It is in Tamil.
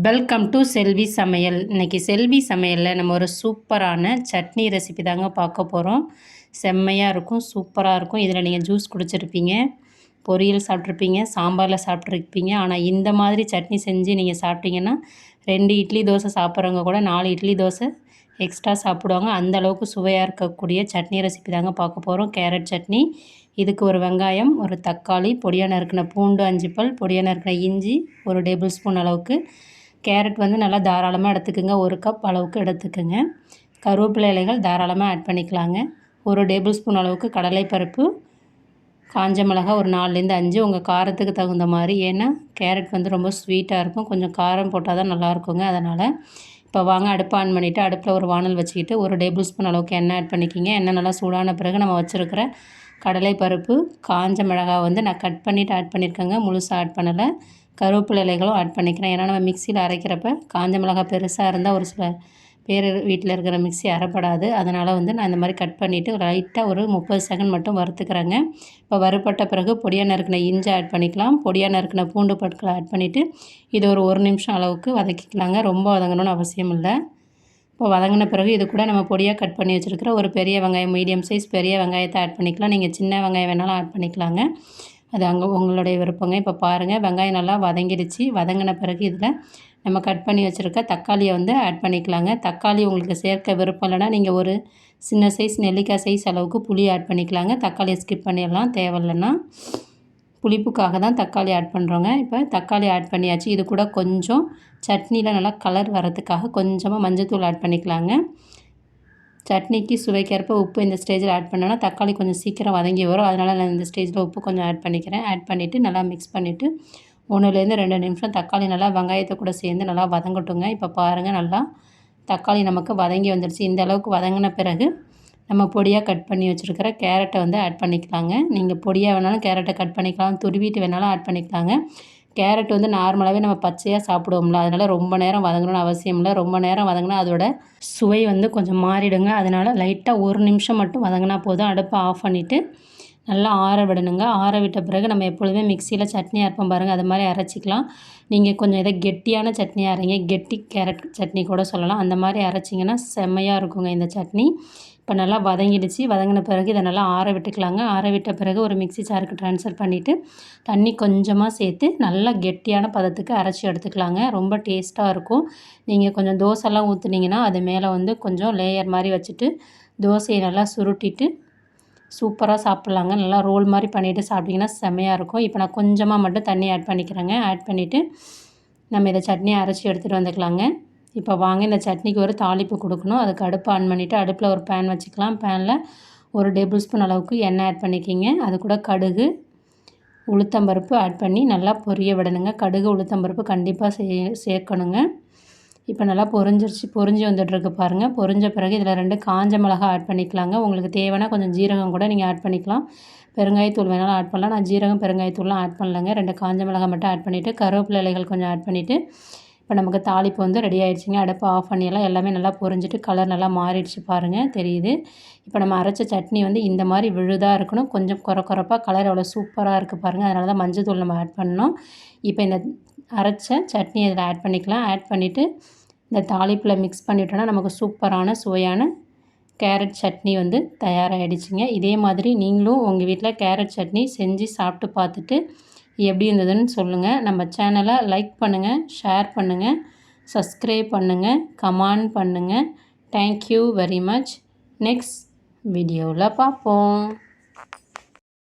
வெல்கம் டு செல்வி சமையல். இன்றைக்கி செல்வி சமையலில் நம்ம ஒரு சூப்பரான சட்னி ரெசிபி தாங்க பார்க்க போகிறோம். செம்மையாக இருக்கும், சூப்பராக இருக்கும். இதில் நீங்கள் ஜூஸ் குடிச்சிருப்பீங்க, பொரியல் சாப்பிட்ருப்பீங்க, சாம்பாரில் சாப்பிட்ருப்பீங்க. ஆனால் இந்த மாதிரி சட்னி செஞ்சு நீங்கள் சாப்பிட்டீங்கன்னா 2 இட்லி தோசை சாப்பிட்றவங்க கூட 4 இட்லி தோசை எக்ஸ்ட்ரா சாப்பிடுவாங்க. அந்த அளவுக்கு சுவையாக இருக்கக்கூடிய சட்னி ரெசிபி தாங்க பார்க்க போகிறோம். கேரட் சட்னி. இதுக்கு ஒரு வெங்காயம், ஒரு தக்காளி, பொடியாக நறுக்கின பூண்டு 5 பல், பொடியாக நறுக்கின இஞ்சி 1 டேபிள் ஸ்பூன் அளவுக்கு, கேரட் வந்து நல்லா தாராளமாக எடுத்துக்கோங்க. 1 கப் அளவுக்கு எடுத்துக்கோங்க. கருவேப்பிலை இலைகள் தாராளமாக ஆட் பண்ணிக்கலாங்க. 1 டேபிள் ஸ்பூன் அளவுக்கு கடலைப்பருப்பு, காஞ்ச மிளகாய் ஒரு 4லேருந்து 5 உங்கள் காரத்துக்கு தகுந்த மாதிரி. ஏன்னா கேரட் வந்து ரொம்ப ஸ்வீட்டாக இருக்கும், கொஞ்சம் காரம் போட்டால் தான் நல்லாயிருக்குங்க. அதனால் இப்போ வாங்க அடுப்பு ஆன் பண்ணிவிட்டு அடுப்பில் ஒரு வானல் வச்சுக்கிட்டு 1 டேபிள் ஸ்பூன் அளவுக்கு எண்ணெய் ஆட் பண்ணிக்கிங்க. எண்ணெய் நல்லா சூடான பிறகு நம்ம வச்சுருக்கிற கடலைப்பருப்பு, காஞ்ச மிளகாய் வந்து நான் கட் பண்ணிவிட்டு ஆட் பண்ணியிருக்கேங்க, முழுசாக ஆட் பண்ணலை. கருவேப்பிலை இலைகளும் ஆட் பண்ணிக்கிறேன். ஏன்னா நம்ம மிக்சியில் அரைக்கிறப்ப காஞ்ச மிளகாய் பெருசாக இருந்தால் ஒரு சில பேர் வீட்டில் இருக்கிற மிக்ஸி அரைப்படாது. அதனால் வந்து நான் இந்த மாதிரி கட் பண்ணிவிட்டு லைட்டாக ஒரு 30 செகண்ட் மட்டும் வறுத்துக்கிறேங்க. இப்போ வறுப்பட்ட பிறகு பொடியாக நறுக்கின இஞ்சி ஆட் பண்ணிக்கலாம். பொடியாக நறுக்கின பூண்டு பற்களை ஆட் பண்ணிவிட்டு இது ஒரு 1 நிமிஷம் அளவுக்கு வதக்கிக்கலாங்க. ரொம்ப வதங்கணும்னு அவசியம் இல்லை. இப்போ வதங்கின பிறகு இது கூட நம்ம பொடியாக கட் பண்ணி வச்சுருக்கிற ஒரு பெரிய வெங்காயம், மீடியம் சைஸ் பெரிய வெங்காயத்தை ஆட் பண்ணிக்கலாம். நீங்கள் சின்ன வெங்காயம் வேணாலும் ஆட் பண்ணிக்கலாங்க. அது உங்களுடைய விருப்பங்க. இப்போ பாருங்கள், வெங்காயம் நல்லா வதங்கிடுச்சு. வதங்கின பிறகு இதில் நம்ம கட் பண்ணி வச்சுருக்க தக்காளியை வந்து ஆட் பண்ணிக்கலாங்க. தக்காளி உங்களுக்கு சேர்க்க விருப்பம் இல்லைன்னா நீங்கள் ஒரு சின்ன சைஸ் நெல்லிக்காய் சைஸ் அளவுக்கு புளி ஆட் பண்ணிக்கலாங்க. தக்காளியை ஸ்கிப் பண்ணிடலாம் தேவையில்லைன்னா. புளிப்புக்காக தான் தக்காளி ஆட் பண்ணுறோங்க. இப்போ தக்காளி ஆட் பண்ணியாச்சு. இது கூட கொஞ்சம் சட்னியில் நல்லா கலர் வரதுக்காக கொஞ்சமாக மஞ்சள்தூள் ஆட் பண்ணிக்கலாங்க. சட்னிக்கு சுவைக்கேற்ப உப்பு இந்த ஸ்டேஜில் ஆட் பண்ணோன்னா தக்காளி கொஞ்சம் சீக்கிரம் வதங்கி வரும். அதனால் நான் இந்த ஸ்டேஜில் உப்பு கொஞ்சம் ஆட் பண்ணிக்கிறேன். ஆட் பண்ணிவிட்டு நல்லா மிக்ஸ் பண்ணிவிட்டு 1லேருந்து 2 நிமிஷம் தக்காளி நல்லா வெங்காயத்தை கூட சேர்ந்து நல்லா வதங்கட்டுங்க. இப்போ பாருங்கள், நல்லா தக்காளி நமக்கு வதங்கி வந்துடுச்சு. இந்த அளவுக்கு வதங்கின பிறகு நம்ம பொடியாக கட் பண்ணி வச்சுருக்கிற கேரட்டை வந்து ஆட் பண்ணிக்கலாங்க. நீங்கள் பொடியாக வேணாலும் கேரட்டை கட் பண்ணிக்கலாம், துருவிட்டு வேணாலும் ஆட் பண்ணிக்கலாங்க. கேரட் வந்து நார்மலாகவே நம்ம பச்சையாக சாப்பிடுவோம்ல, அதனால் ரொம்ப நேரம் வதங்கணும்னு அவசியம் இல்லை. ரொம்ப நேரம் வதங்கினா அதோட சுவை வந்து கொஞ்சம் மாறிடுங்க. அதனால் லைட்டாக 1 நிமிஷம் மட்டும் வதங்கினா போதும். அடுப்பை ஆஃப் பண்ணிவிட்டு நல்லா ஆற விடணுங்க. ஆற விட்ட பிறகு நம்ம எப்பொழுதுமே மிக்சியில் சட்னி அரைப்போம் பாருங்கள், அது மாதிரி அரைச்சிக்கலாம். நீங்கள் கொஞ்சம் இதை கெட்டியான சட்னியாக அரைங்க, கெட்டி கேரட் சட்னி கூட சொல்லலாம். அந்த மாதிரி அரைச்சிங்கன்னா செம்மையாக இருக்குங்க இந்த சட்னி. இப்போ நல்லா வதங்கிடுச்சு. வதங்கின பிறகு இதை நல்லா ஆற விட்டுக்கலாங்க. ஆற விட்ட பிறகு ஒரு மிக்ஸி ஜாருக்கு ட்ரான்ஸ்ஃபர் பண்ணிவிட்டு தண்ணி கொஞ்சமாக சேர்த்து நல்லா கெட்டியான பதத்துக்கு அரைச்சி எடுத்துக்கலாங்க. ரொம்ப டேஸ்ட்டாக இருக்கும். நீங்கள் கொஞ்சம் தோசைலாம் ஊற்றுனீங்கன்னா அது மேலே வந்து கொஞ்சம் லேயர் மாதிரி வச்சுட்டு தோசையை நல்லா சுருட்டிட்டு சூப்பராக சாப்பிட்லாங்க. நல்லா ரோல் மாதிரி பண்ணிவிட்டு சாப்பிட்டிங்கன்னா செம்மையாக இருக்கும். இப்போ நான் கொஞ்சமாக மட்டும் தண்ணி ஆட் பண்ணிக்கிறேங்க. ஆட் பண்ணிவிட்டு நம்ம இதை சட்னியை அரைச்சி எடுத்துகிட்டு வந்துக்கலாங்க. இப்போ வாங்க இந்த சட்னிக்கு ஒரு தாளிப்பு கொடுக்கணும். அதுக்கு அடுப்பு ஆன் பண்ணிவிட்டு அடுப்பில் ஒரு பேன் வச்சுக்கலாம். பேனில் 1 டேபிள் ஸ்பூன் அளவுக்கு எண்ணெய் ஆட் பண்ணிக்கிங்க. அது கூட கடுகு, உளுத்தம்பருப்பு ஆட் பண்ணி நல்லா பொரிய விடணுங்க. கடுகு, உளுத்தம்பருப்பு கண்டிப்பாக சேர்க்கணுங்க. இப்போ நல்லா பொரிஞ்சு வந்துட்டுருக்கு பாருங்கள். பொரிஞ்ச பிறகு இதில் 2 காஞ்ச மிளகாய் ஆட் பண்ணிக்கலாங்க. உங்களுக்கு தேவைன்னா கொஞ்சம் ஜீரகம் கூட நீங்கள் ஆட் பண்ணிக்கலாம். பெருங்காயத்தூள் வேணாலும் ஆட் பண்ணலாம். நான் ஜீரகம், பெருங்காயத்தூள்லாம் ஆட் பண்ணலைங்க. 2 காஞ்ச மிளகாய் மட்டும் ஆட் பண்ணிவிட்டு கருவேப்பிலை இலைகள் கொஞ்சம் ஆட் பண்ணிவிட்டு இப்போ நமக்கு தாளிப்பு வந்து ரெடி ஆகிடுச்சிங்க. அடுப்பை ஆஃப் பண்ணிடலாம். எல்லாமே நல்லா பொரிஞ்சிட்டு கலர் நல்லா மாறிடுச்சு பாருங்கள், தெரியுது. இப்போ நம்ம அரைச்ச சட்னி வந்து இந்த மாதிரி விழுதாக இருக்கணும். கொஞ்சம் கொரப்பாக கலர் எவ்வளோ சூப்பராக இருக்குது பாருங்கள். அதனால தான் மஞ்சள் தூள் நம்ம ஆட் பண்ணோம். இப்போ இந்த அரைச்ச சட்னி இதில் ஆட் பண்ணிக்கலாம். ஆட் பண்ணிவிட்டு இந்த தாளிப்பில் மிக்ஸ் பண்ணிட்டோன்னா நமக்கு சூப்பரான சுவையான கேரட் சட்னி வந்து தயாராகிடுச்சிங்க. இதே மாதிரி நீங்களும் உங்கள் வீட்டில் கேரட் சட்னி செஞ்சு சாப்பிட்டு பார்த்துட்டு எப்படி இருந்ததுன்னு சொல்லுங்கள். நம்ம சேனலை லைக் பண்ணுங்கள், ஷேர் பண்ணுங்கள், சப்ஸ்கிரைப் பண்ணுங்கள், கமெண்ட் பண்ணுங்கள். Thank you very much. நெக்ஸ்ட் வீடியோவில் பார்ப்போம்.